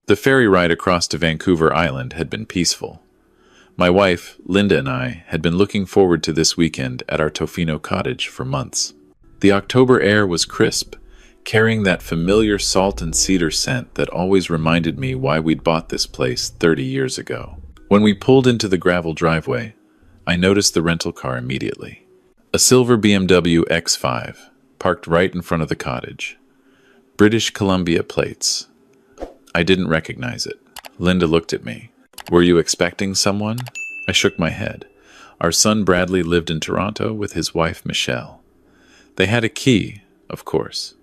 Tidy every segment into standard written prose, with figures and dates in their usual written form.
The ferry ride across to Vancouver Island had been peaceful. My wife, Linda, and I had been looking forward to this weekend at our Tofino cottage for months. The October air was crisp, carrying that familiar salt and cedar scent that always reminded me why we'd bought this place 30 years ago. When we pulled into the gravel driveway, I noticed the rental car immediately. A silver BMW X5, parked right in front of the cottage. British Columbia plates. I didn't recognize it. Linda looked at me. "Were you expecting someone?" I shook my head. Our son Bradley lived in Toronto with his wife Michelle. They had a key, of course,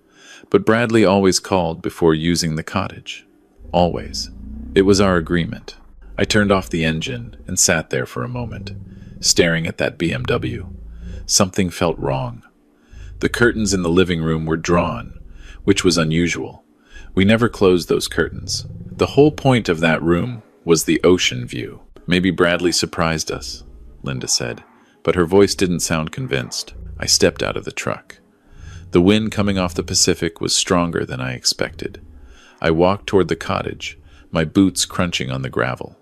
but Bradley always called before using the cottage. Always. It was our agreement. I turned off the engine and sat there for a moment, staring at that BMW. Something felt wrong. The curtains in the living room were drawn, which was unusual. We never closed those curtains. The whole point of that room was the ocean view. "Maybe Bradley surprised us," Linda said, but her voice didn't sound convinced. I stepped out of the truck. The wind coming off the Pacific was stronger than I expected. I walked toward the cottage, my boots crunching on the gravel.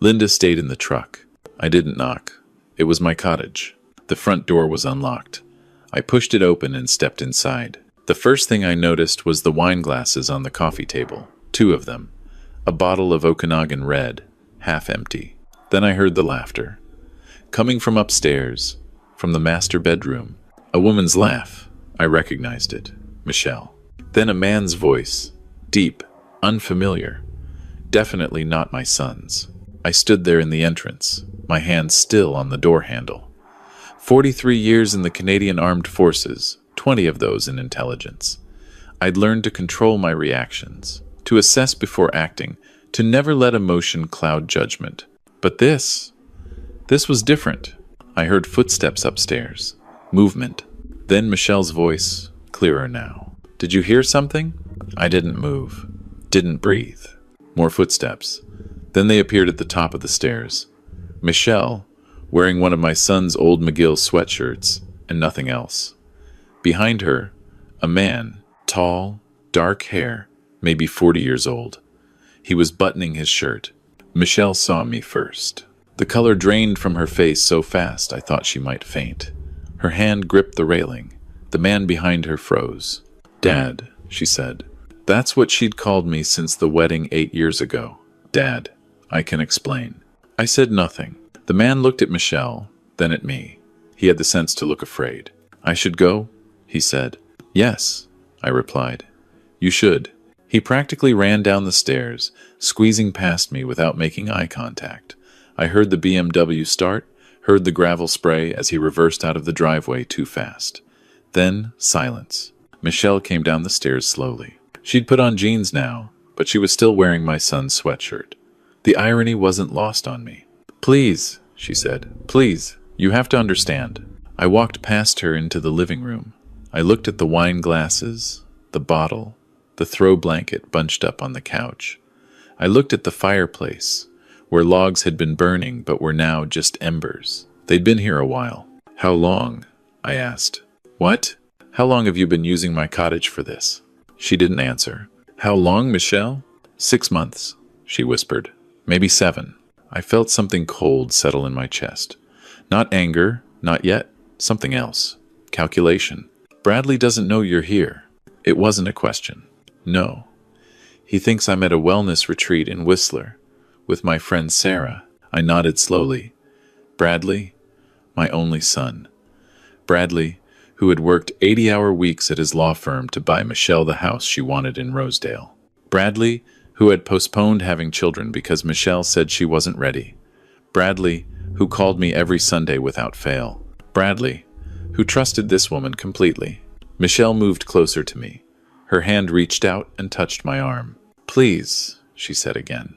Linda stayed in the truck. I didn't knock. It was my cottage. The front door was unlocked. I pushed it open and stepped inside. The first thing I noticed was the wine glasses on the coffee table, 2 of them. A bottle of Okanagan Red, half empty. Then I heard the laughter. Coming from upstairs, from the master bedroom. A woman's laugh. I recognized it. Michelle. Then a man's voice. Deep, unfamiliar. Definitely not my son's. I stood there in the entrance, my hand still on the door handle. 43 years in the Canadian Armed Forces, 20 of those in intelligence. I'd learned to control my reactions, to assess before acting, to never let emotion cloud judgment. But this was different. I heard footsteps upstairs, movement. Then Michelle's voice, clearer now. "Did you hear something?" I didn't move, didn't breathe. More footsteps. Then they appeared at the top of the stairs. Michelle, wearing one of my son's old McGill sweatshirts, and nothing else. Behind her, a man, tall, dark hair, maybe 40 years old. He was buttoning his shirt. Michelle saw me first. The color drained from her face so fast I thought she might faint. Her hand gripped the railing. The man behind her froze. "Dad," she said. That's what she'd called me since the wedding 8 years ago. "Dad, I can explain." I said nothing. The man looked at Michelle, then at me. He had the sense to look afraid. "I should go?" he said. "Yes," I replied. "You should." He practically ran down the stairs, squeezing past me without making eye contact. I heard the BMW start, heard the gravel spray as he reversed out of the driveway too fast. Then silence. Michelle came down the stairs slowly. She'd put on jeans now, but she was still wearing my son's sweatshirt. The irony wasn't lost on me. "Please," she said, "please, you have to understand." I walked past her into the living room. I looked at the wine glasses, the bottle, the throw blanket bunched up on the couch. I looked at the fireplace, where logs had been burning but were now just embers. They'd been here a while. "How long?" I asked. "What? How long have you been using my cottage for this?" She didn't answer. "How long, Michelle?" 6 months, she whispered. "Maybe 7. I felt something cold settle in my chest. Not anger, not yet. Something else. Calculation. "Bradley doesn't know you're here." It wasn't a question. "No. He thinks I'm at a wellness retreat in Whistler, with my friend Sarah." I nodded slowly. "Bradley? My only son. Bradley, who had worked 80-hour weeks at his law firm to buy Michelle the house she wanted in Rosedale. Bradley, who had postponed having children because Michelle said she wasn't ready. Bradley, who called me every Sunday without fail. Bradley, who trusted this woman completely. Michelle moved closer to me. Her hand reached out and touched my arm. "Please," she said again.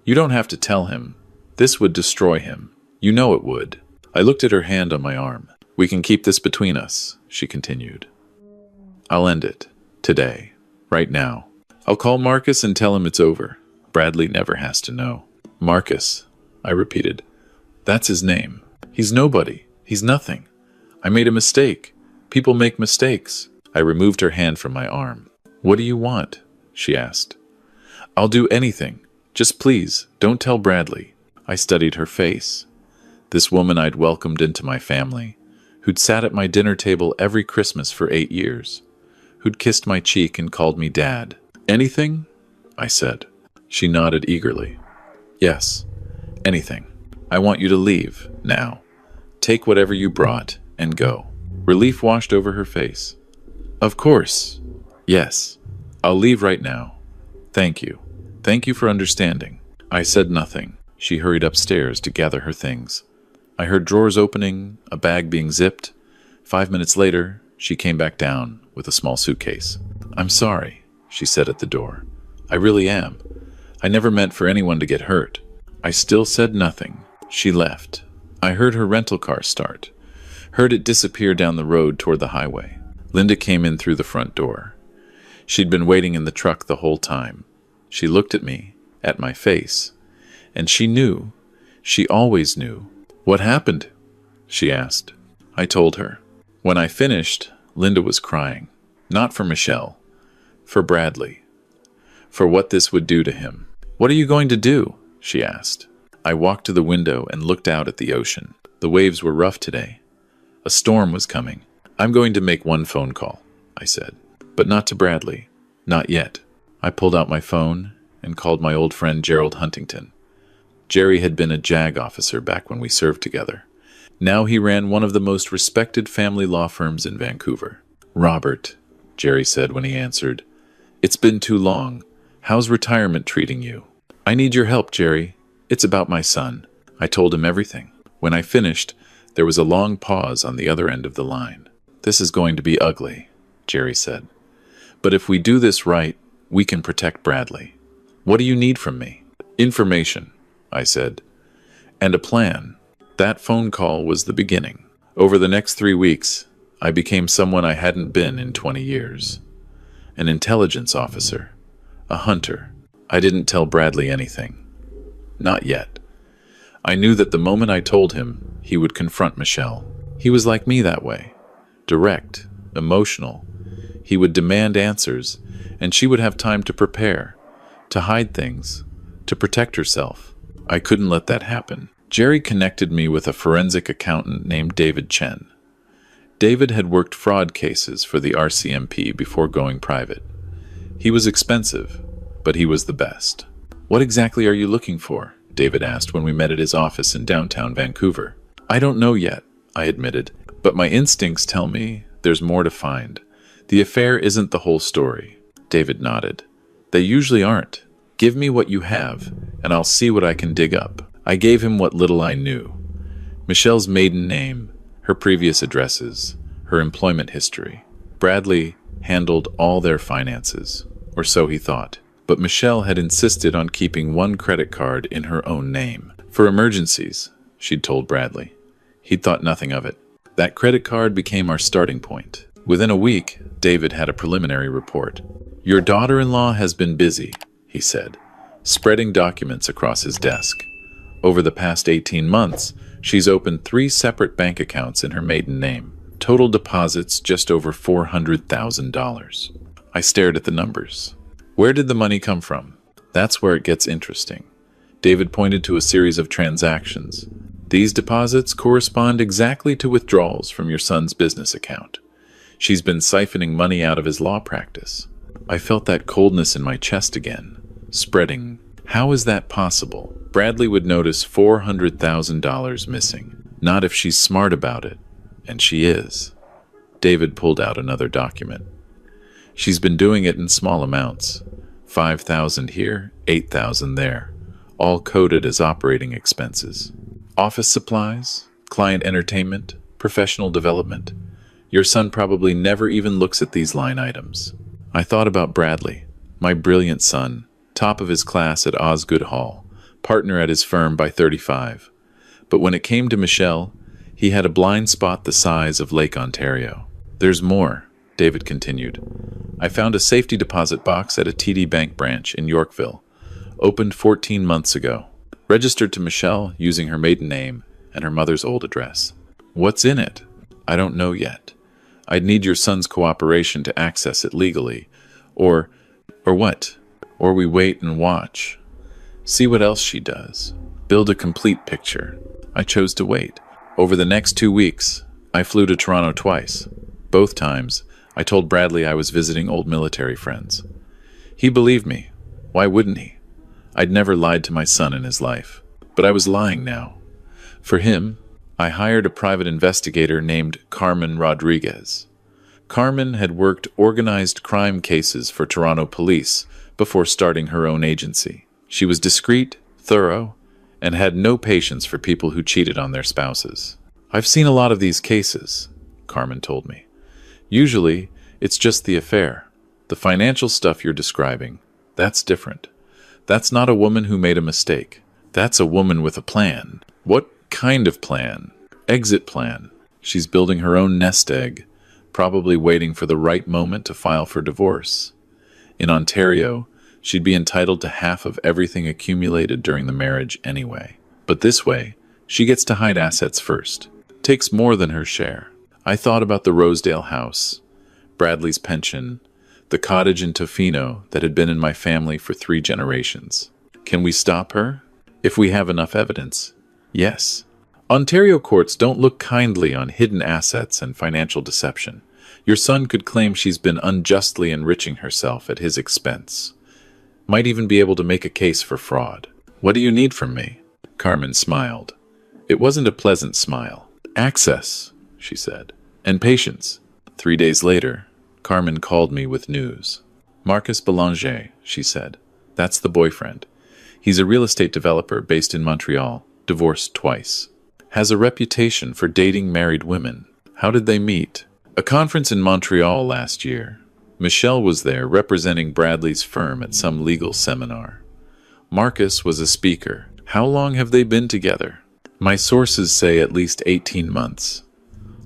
"You don't have to tell him. This would destroy him. You know it would." I looked at her hand on my arm. "We can keep this between us," she continued. "I'll end it. Today. Right now. I'll call Marcus and tell him it's over. Bradley never has to know." "Marcus," I repeated. "That's his name. He's nobody. He's nothing. I made a mistake. People make mistakes." I removed her hand from my arm. "What do you want?" she asked. I'll do anything. Just please, don't tell Bradley. I studied her face. This woman I'd welcomed into my family, who'd sat at my dinner table every Christmas for 8 years, who'd kissed my cheek and called me Dad. Anything? I said. She nodded eagerly. Yes, anything. I want you to leave, now. Take whatever you brought and go. Relief washed over her face. Of course. Yes. I'll leave right now. Thank you. Thank you for understanding. I said nothing. She hurried upstairs to gather her things. I heard drawers opening, a bag being zipped. 5 minutes later, she came back down with a small suitcase. I'm sorry, she said at the door. I really am. I never meant for anyone to get hurt. I still said nothing. She left. I heard her rental car start, heard it disappear down the road toward the highway. Linda came in through the front door. She'd been waiting in the truck the whole time. She looked at me, at my face, and she knew. She always knew. What happened? She asked. I told her. When I finished, Linda was crying. Not for Michelle. For Bradley. For what this would do to him. What are you going to do? She asked. I walked to the window and looked out at the ocean. The waves were rough today. A storm was coming. I'm going to make one phone call, I said. But not to Bradley. Not yet. I pulled out my phone and called my old friend Gerald Huntington. Jerry had been a JAG officer back when we served together. Now he ran one of the most respected family law firms in Vancouver. Robert, Jerry said when he answered. It's been too long. How's retirement treating you? I need your help, Jerry. It's about my son. I told him everything. When I finished, there was a long pause on the other end of the line. This is going to be ugly, Jerry said. But if we do this right, we can protect Bradley. What do you need from me? Information, I said. And a plan. That phone call was the beginning. Over the next 3 weeks, I became someone I hadn't been in 20 years. An intelligence officer. A hunter. I didn't tell Bradley anything. Not yet. I knew that the moment I told him, he would confront Michelle. He was like me that way. Direct, emotional. He would demand answers, and she would have time to prepare, to hide things, to protect herself. I couldn't let that happen. Jerry connected me with a forensic accountant named David Chen. David had worked fraud cases for the RCMP before going private. He was expensive, but he was the best. What exactly are you looking for? David asked when we met at his office in downtown Vancouver. I don't know yet, I admitted, but my instincts tell me there's more to find. The affair isn't the whole story. David nodded. They usually aren't. Give me what you have, and I'll see what I can dig up. I gave him what little I knew. Michelle's maiden name, her previous addresses, her employment history. Bradley handled all their finances, or so he thought. But Michelle had insisted on keeping one credit card in her own name. For emergencies, she'd told Bradley. He'd thought nothing of it. That credit card became our starting point. Within a week, David had a preliminary report. Your daughter-in-law has been busy, he said, spreading documents across his desk. Over the past 18 months, she's opened 3 separate bank accounts in her maiden name. Total deposits just over $400,000. I stared at the numbers. Where did the money come from? That's where it gets interesting. David pointed to a series of transactions. These deposits correspond exactly to withdrawals from your son's business account. She's been siphoning money out of his law practice. I felt that coldness in my chest again, spreading. How is that possible? Bradley would notice $400,000 missing. Not if she's smart about it. And she is. David pulled out another document. She's been doing it in small amounts. $5,000 here, $8,000 there. All coded as operating expenses. Office supplies, client entertainment, professional development. Your son probably never even looks at these line items. I thought about Bradley, my brilliant son, top of his class at Osgood Hall, partner at his firm by 35. But when it came to Michelle, he had a blind spot the size of Lake Ontario. There's more, David continued. I found a safety deposit box at a TD Bank branch in Yorkville, opened 14 months ago, registered to Michelle using her maiden name and her mother's old address. What's in it? I don't know yet. I'd need your son's cooperation to access it legally. Or what? Or we wait and watch. See what else she does. Build a complete picture. I chose to wait. Over the next 2 weeks, I flew to Toronto twice. Both times, I told Bradley I was visiting old military friends. He believed me. Why wouldn't he? I'd never lied to my son in his life. But I was lying now. For him, I hired a private investigator named Carmen Rodriguez. Carmen had worked organized crime cases for Toronto police before starting her own agency. She was discreet, thorough, and had no patience for people who cheated on their spouses. I've seen a lot of these cases, Carmen told me. Usually, it's just the affair. The financial stuff you're describing, that's different. That's not a woman who made a mistake. That's a woman with a plan. What kind of plan? Exit plan. She's building her own nest egg, probably waiting for the right moment to file for divorce. In Ontario, she'd be entitled to half of everything accumulated during the marriage anyway. But this way, she gets to hide assets first. Takes more than her share. I thought about the Rosedale house, Bradley's pension, the cottage in Tofino that had been in my family for 3 generations. Can we stop her? If we have enough evidence, yes. Ontario courts don't look kindly on hidden assets and financial deception. Your son could claim she's been unjustly enriching herself at his expense. Might even be able to make a case for fraud. What do you need from me? Carmen smiled. It wasn't a pleasant smile. Access, she said, and patience. 3 days later, Carmen called me with news. Marcus Belanger, she said. That's the boyfriend. He's a real estate developer based in Montreal, divorced twice. Has a reputation for dating married women. How did they meet? A conference in Montreal last year. Michelle was there representing Bradley's firm at some legal seminar. Marcus was a speaker. How long have they been together? My sources say at least 18 months.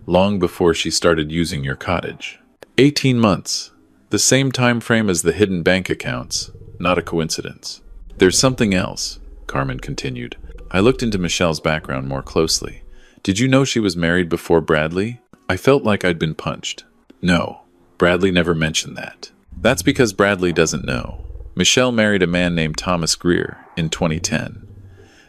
Long before she started using your cottage. 18 months. The same time frame as the hidden bank accounts. Not a coincidence. There's something else, Carmen continued. I looked into Michelle's background more closely. Did you know she was married before Bradley? I felt like I'd been punched. No, Bradley never mentioned that. That's because Bradley doesn't know. Michelle married a man named Thomas Greer in 2010.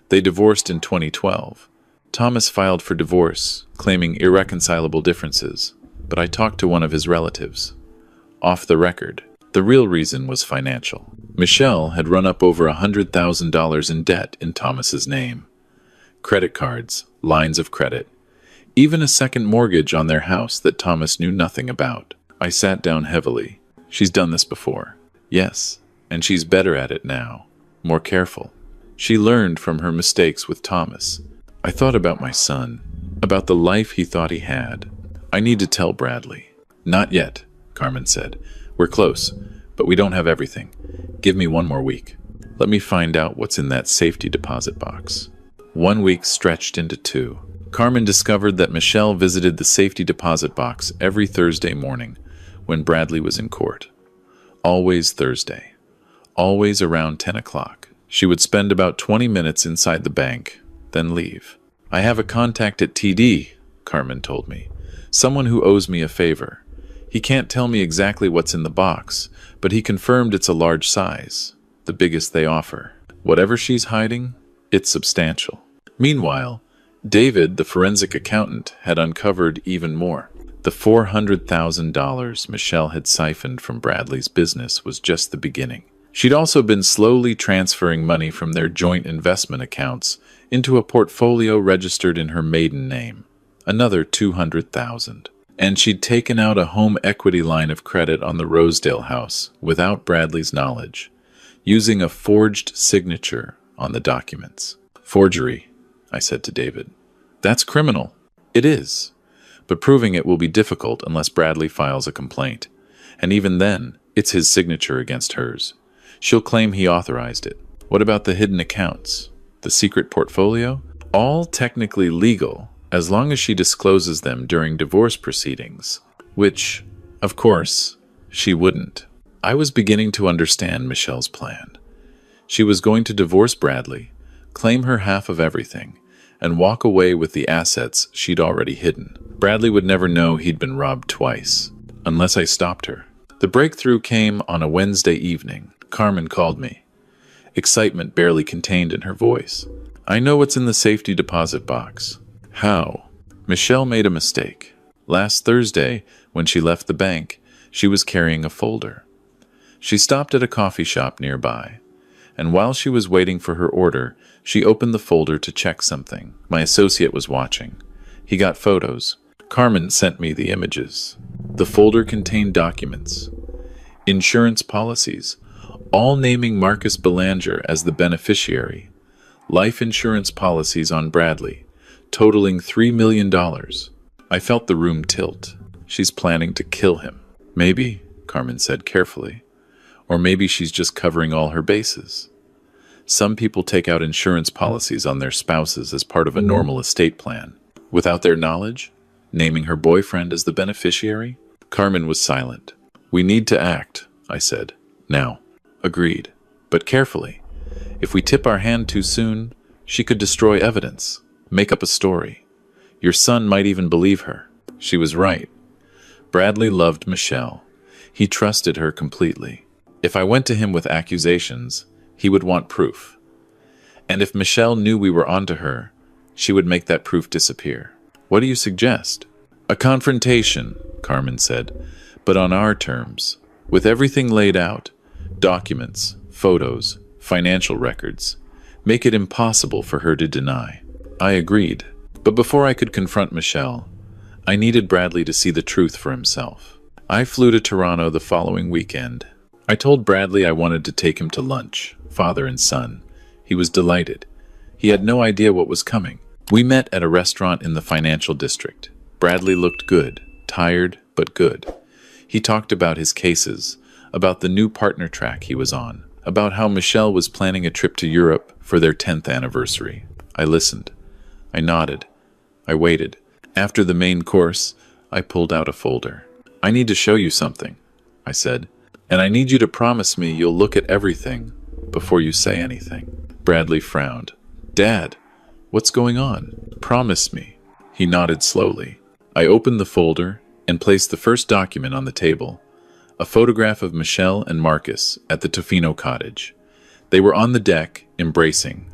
They divorced in 2012. Thomas filed for divorce, claiming irreconcilable differences, but I talked to one of his relatives. Off the record, the real reason was financial. Michelle had run up over $100,000 in debt in Thomas's name. Credit cards, lines of credit, even a second mortgage on their house that Thomas knew nothing about. I sat down heavily. She's done this before. Yes, and she's better at it now. More careful. She learned from her mistakes with Thomas. I thought about my son, about the life he thought he had. I need to tell Bradley. Not yet, Carmen said. We're close, but we don't have everything. Give me 1 more week. Let me find out what's in that safety deposit box. 1 week stretched into 2. Carmen discovered that Michelle visited the safety deposit box every Thursday morning when Bradley was in court. Always Thursday. Always around 10 o'clock. She would spend about 20 minutes inside the bank, then leave. I have a contact at TD, Carmen told me. Someone who owes me a favor. He can't tell me exactly what's in the box, but he confirmed it's a large size, the biggest they offer. Whatever she's hiding, it's substantial. Meanwhile, David, the forensic accountant, had uncovered even more. The $400,000 Michelle had siphoned from Bradley's business was just the beginning. She'd also been slowly transferring money from their joint investment accounts into a portfolio registered in her maiden name. Another $200,000. And she'd taken out a home equity line of credit on the Rosedale house without Bradley's knowledge, using a forged signature on the documents. Forgery, I said to David. That's criminal. It is. But proving it will be difficult unless Bradley files a complaint. And even then, it's his signature against hers. She'll claim he authorized it. What about the hidden accounts? The secret portfolio? All technically legal, as long as she discloses them during divorce proceedings. Which, of course, she wouldn't. I was beginning to understand Michelle's plan. She was going to divorce Bradley, claim her half of everything, and walk away with the assets she'd already hidden. Bradley would never know he'd been robbed twice, unless I stopped her. The breakthrough came on a Wednesday evening. Carmen called me, excitement barely contained in her voice. I know what's in the safety deposit box. How? Michelle made a mistake. Last Thursday, when she left the bank, she was carrying a folder. She stopped at a coffee shop nearby, and while she was waiting for her order, she opened the folder to check something. My associate was watching. He got photos. Carmen sent me the images. The folder contained documents, insurance policies, all naming Marcus Belanger as the beneficiary, life insurance policies on Bradley, totaling $3 million. I felt the room tilt. She's planning to kill him. Maybe, Carmen said carefully, or maybe she's just covering all her bases. Some people take out insurance policies on their spouses as part of a normal estate plan. Without their knowledge, naming her boyfriend as the beneficiary? Carmen was silent. We need to act, I said. Now. Agreed. But carefully. If we tip our hand too soon, she could destroy evidence, make up a story. Your son might even believe her. She was right. Bradley loved Michelle. He trusted her completely. If I went to him with accusations, he would want proof. And if Michelle knew we were onto her, she would make that proof disappear. What do you suggest? A confrontation, Carmen said, but on our terms, with everything laid out, documents, photos, financial records. Make it impossible for her to deny. I agreed, but before I could confront Michelle, I needed Bradley to see the truth for himself. I flew to Toronto the following weekend. I told Bradley I wanted to take him to lunch, father and son. He was delighted. He had no idea what was coming. We met at a restaurant in the financial district. Bradley looked good, tired, but good. He talked about his cases, about the new partner track he was on, about how Michelle was planning a trip to Europe for their 10th anniversary. I listened. I nodded. I waited. After the main course, I pulled out a folder. I need to show you something, I said, and I need you to promise me you'll look at everything before you say anything. Bradley frowned. Dad, what's going on? Promise me. He nodded slowly. I opened the folder and placed the first document on the table, a photograph of Michelle and Marcus at the Tofino Cottage. They were on the deck, embracing.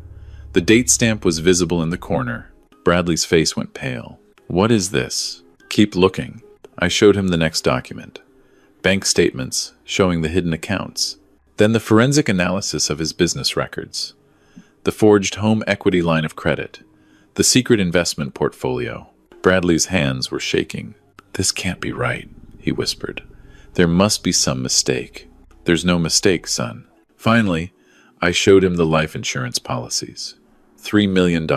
The date stamp was visible in the corner. Bradley's face went pale. What is this? Keep looking. I showed him the next document. Bank statements showing the hidden accounts. Then the forensic analysis of his business records. The forged home equity line of credit. The secret investment portfolio. Bradley's hands were shaking. This can't be right, he whispered. There must be some mistake. There's no mistake, son. Finally, I showed him the life insurance policies. $3 million.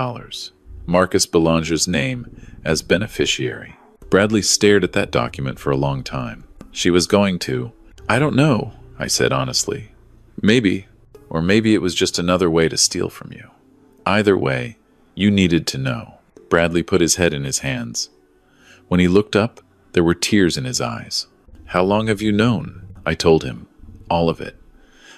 Marcus Belanger's name as beneficiary. Bradley stared at that document for a long time. She was going to. I don't know, I said honestly. Maybe, or maybe it was just another way to steal from you. Either way, you needed to know. Bradley put his head in his hands. When he looked up, there were tears in his eyes. How long have you known? I told him. All of it.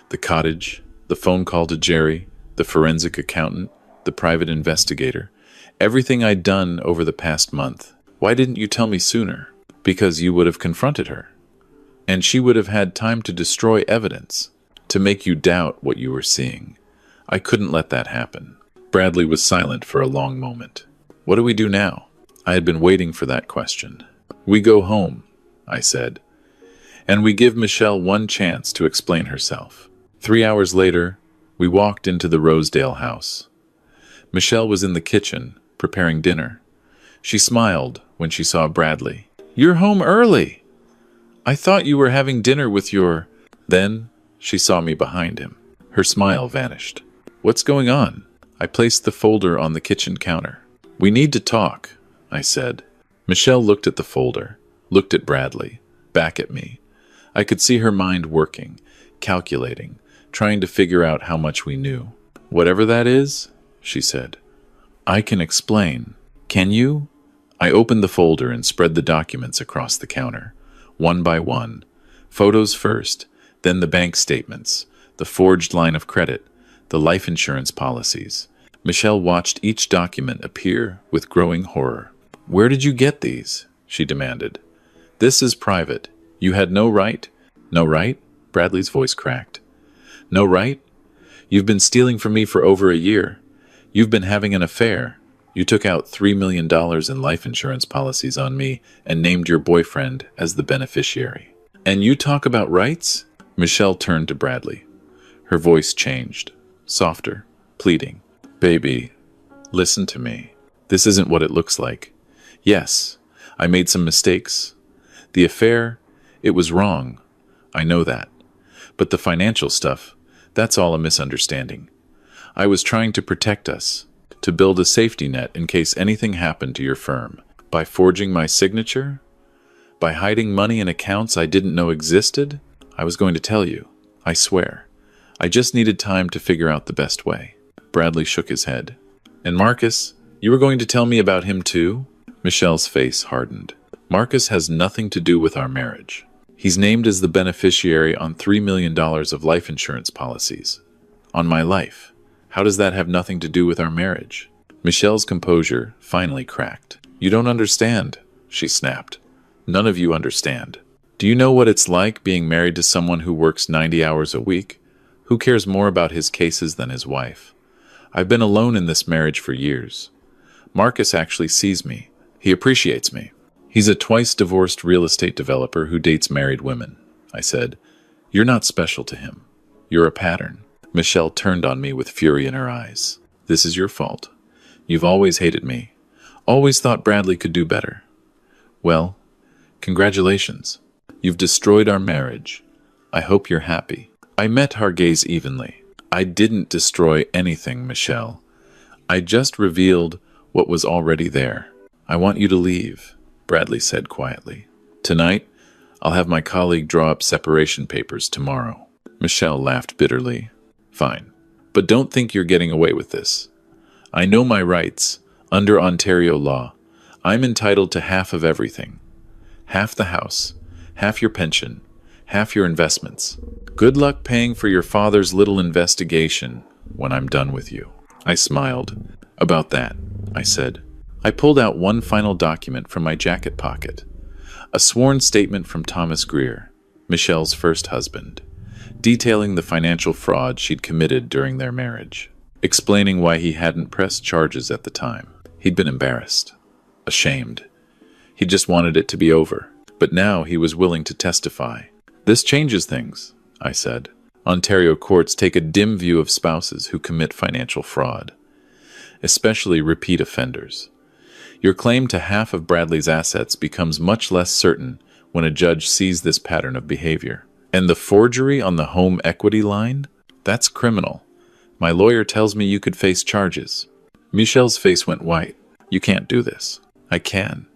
The cottage, the phone call to Jerry, the forensic accountant, the private investigator. Everything I'd done over the past month. Why didn't you tell me sooner? Because you would have confronted her. And she would have had time to destroy evidence, to make you doubt what you were seeing. I couldn't let that happen. Bradley was silent for a long moment. What do we do now? I had been waiting for that question. We go home, I said. And we give Michelle one chance to explain herself. 3 hours later, we walked into the Rosedale house. Michelle was in the kitchen, preparing dinner. She smiled when she saw Bradley. You're home early. I thought you were having dinner with your... Then she saw me behind him. Her smile vanished. What's going on? I placed the folder on the kitchen counter. We need to talk, I said. Michelle looked at the folder, looked at Bradley, back at me. I could see her mind working, calculating, trying to figure out how much we knew. Whatever that is, she said. I can explain. Can you? I opened the folder and spread the documents across the counter, one by one. Photos first, then the bank statements, the forged line of credit, the life insurance policies. Michelle watched each document appear with growing horror. Where did you get these? She demanded. This is private. You had no right? No right? Bradley's voice cracked. No, right? You've been stealing from me for over a year. You've been having an affair. You took out $3 million in life insurance policies on me and named your boyfriend as the beneficiary. And you talk about rights? Michelle turned to Bradley. Her voice changed, softer, pleading. Baby, listen to me. This isn't what it looks like. Yes, I made some mistakes. The affair, it was wrong. I know that. But the financial stuff, that's all a misunderstanding. I was trying to protect us, to build a safety net in case anything happened to your firm. By forging my signature? By hiding money in accounts I didn't know existed? I was going to tell you. I swear. I just needed time to figure out the best way. Bradley shook his head. And Marcus, you were going to tell me about him too? Michelle's face hardened. Marcus has nothing to do with our marriage. He's named as the beneficiary on $3 million of life insurance policies. On my life. How does that have nothing to do with our marriage? Michelle's composure finally cracked. You don't understand, she snapped. None of you understand. Do you know what it's like being married to someone who works 90 hours a week? Who cares more about his cases than his wife? I've been alone in this marriage for years. Marcus actually sees me. He appreciates me. He's a twice-divorced real estate developer who dates married women. I said, You're not special to him. You're a pattern. Michelle turned on me with fury in her eyes. This is your fault. You've always hated me. Always thought Bradley could do better. Well, congratulations. You've destroyed our marriage. I hope you're happy. I met her gaze evenly. I didn't destroy anything, Michelle. I just revealed what was already there. I want you to leave, Bradley said quietly. Tonight, I'll have my colleague draw up separation papers tomorrow. Michelle laughed bitterly. Fine, but don't think you're getting away with this. I know my rights. Under Ontario law, I'm entitled to half of everything. Half the house, half your pension, half your investments. Good luck paying for your father's little investigation when I'm done with you. I smiled. About that, I said. I pulled out one final document from my jacket pocket. A sworn statement from Thomas Greer, Michelle's first husband, detailing the financial fraud she'd committed during their marriage, explaining why he hadn't pressed charges at the time. He'd been embarrassed, ashamed. He just wanted it to be over. But now he was willing to testify. This changes things, I said. Ontario courts take a dim view of spouses who commit financial fraud, especially repeat offenders. Your claim to half of Bradley's assets becomes much less certain when a judge sees this pattern of behavior. And the forgery on the home equity line? That's criminal. My lawyer tells me you could face charges. Michelle's face went white. You can't do this. I can,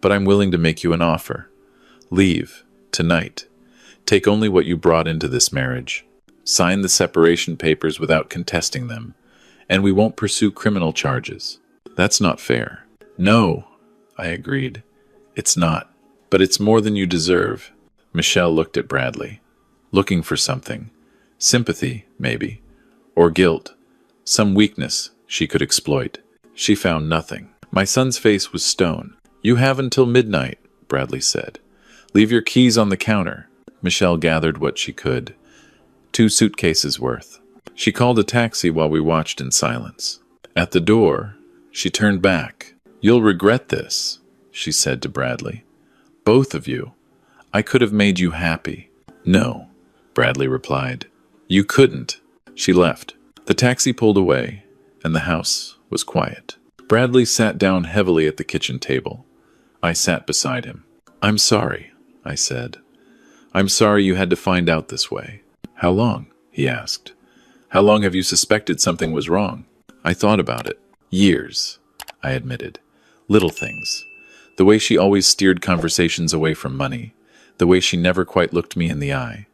but I'm willing to make you an offer. Leave, tonight. Take only what you brought into this marriage. Sign the separation papers without contesting them, and we won't pursue criminal charges. That's not fair. No, I agreed. It's not, but it's more than you deserve. Michelle looked at Bradley, looking for something. Sympathy, maybe, or guilt. Some weakness she could exploit. She found nothing. My son's face was stone. You have until midnight, Bradley said. Leave your keys on the counter. Michelle gathered what she could. 2 suitcases worth. She called a taxi while we watched in silence. At the door, she turned back. You'll regret this, she said to Bradley. Both of you. I could have made you happy. No, Bradley replied. You couldn't. She left. The taxi pulled away, and the house was quiet. Bradley sat down heavily at the kitchen table. I sat beside him. I'm sorry, I said. I'm sorry you had to find out this way. How long? He asked. How long have you suspected something was wrong? I thought about it. Years, I admitted. Little things. The way she always steered conversations away from money. The way she never quite looked me in the eye.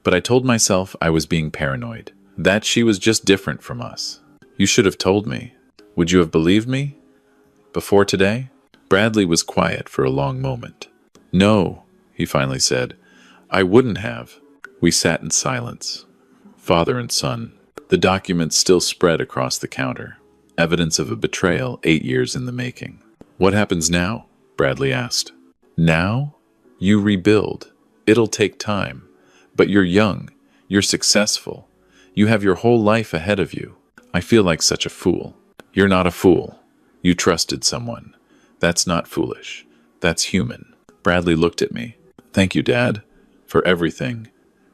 But I told myself I was being paranoid. That she was just different from us. You should have told me. Would you have believed me? Before today? Bradley was quiet for a long moment. No, he finally said. I wouldn't have. We sat in silence. Father and son. The documents still spread across the counter. Evidence of a betrayal 8 years in the making. What happens now? Bradley asked. Now? You rebuild. It'll take time. But you're young. You're successful. You have your whole life ahead of you. I feel like such a fool. You're not a fool. You trusted someone. That's not foolish. That's human. Bradley looked at me. Thank you, Dad, for everything.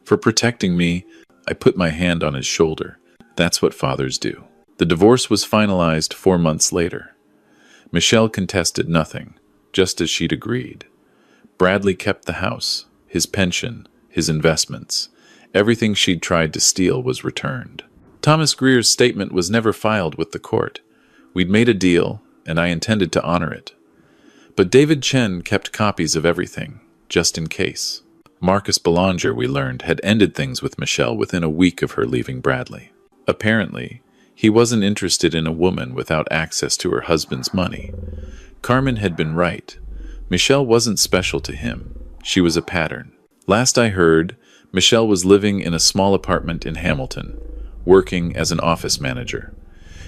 For protecting me. I put my hand on his shoulder. That's what fathers do. The divorce was finalized 4 months later. Michelle contested nothing, just as she'd agreed. Bradley kept the house, his pension, his investments. Everything she'd tried to steal was returned. Thomas Greer's statement was never filed with the court. We'd made a deal, and I intended to honor it. But David Chen kept copies of everything, just in case. Marcus Belanger, we learned, had ended things with Michelle within a week of her leaving Bradley. Apparently, he wasn't interested in a woman without access to her husband's money. Carmen had been right. Michelle wasn't special to him. She was a pattern. Last I heard, Michelle was living in a small apartment in Hamilton, working as an office manager.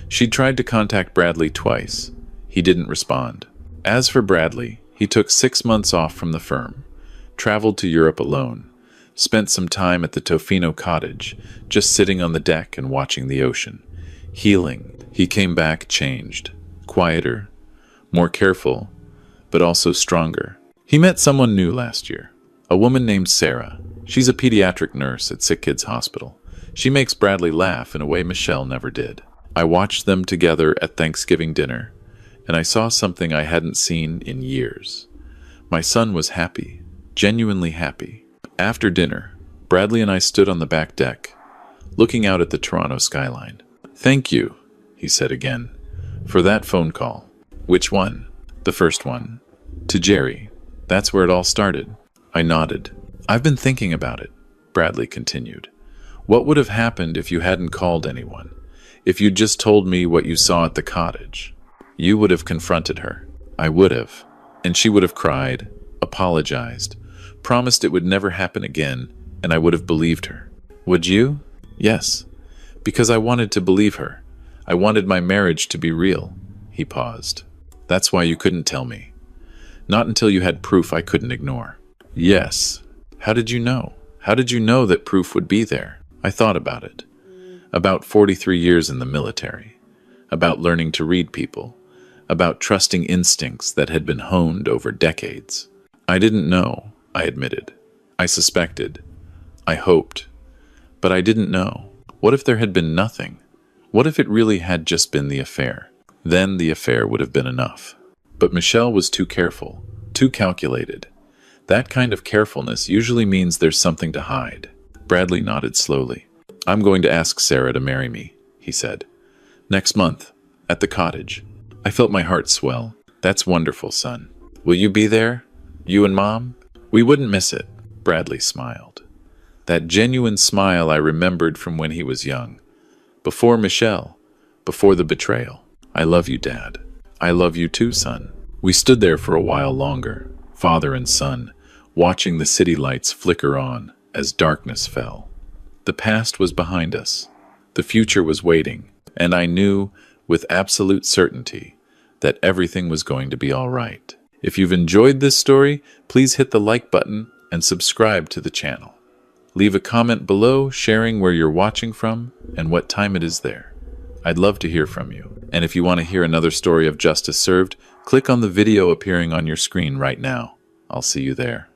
She'd tried to contact Bradley twice. He didn't respond. As for Bradley, he took 6 months off from the firm, traveled to Europe alone, spent some time at the Tofino Cottage, just sitting on the deck and watching the ocean. Healing. He came back changed, quieter, more careful, but also stronger. He met someone new last year, a woman named Sarah. She's a pediatric nurse at Sick Kids Hospital. She makes Bradley laugh in a way Michelle never did. I watched them together at Thanksgiving dinner, and I saw something I hadn't seen in years. My son was happy, genuinely happy. After dinner, Bradley and I stood on the back deck, looking out at the Toronto skyline. "Thank you," he said again, "for that phone call." "Which one?" "The first one. To Jerry. That's where it all started." I nodded. "I've been thinking about it," Bradley continued. "What would have happened if you hadn't called anyone? If you'd just told me what you saw at the cottage? You would have confronted her. I would have. And she would have cried, apologized, promised it would never happen again, and I would have believed her." "Would you?" "Yes. Because I wanted to believe her. I wanted my marriage to be real." He paused. "That's why you couldn't tell me. Not until you had proof I couldn't ignore." "Yes. How did you know? How did you know that proof would be there?" I thought about it. About 43 years in the military. About learning to read people. About trusting instincts that had been honed over decades. "I didn't know," I admitted. "I suspected. I hoped. But I didn't know. What if there had been nothing? What if it really had just been the affair? Then the affair would have been enough." But Michelle was too careful, too calculated. That kind of carefulness usually means there's something to hide. Bradley nodded slowly. "I'm going to ask Sarah to marry me," he said. "Next month, at the cottage." I felt my heart swell. "That's wonderful, son. Will you be there? You and Mom?" "We wouldn't miss it." Bradley smiled. That genuine smile I remembered from when he was young. Before Michelle. Before the betrayal. "I love you, Dad." "I love you too, son." We stood there for a while longer, father and son, watching the city lights flicker on as darkness fell. The past was behind us. The future was waiting, and I knew, with absolute certainty, that everything was going to be all right. If you've enjoyed this story, please hit the like button and subscribe to the channel. Leave a comment below sharing where you're watching from and what time it is there. I'd love to hear from you. And if you want to hear another story of justice served, click on the video appearing on your screen right now. I'll see you there.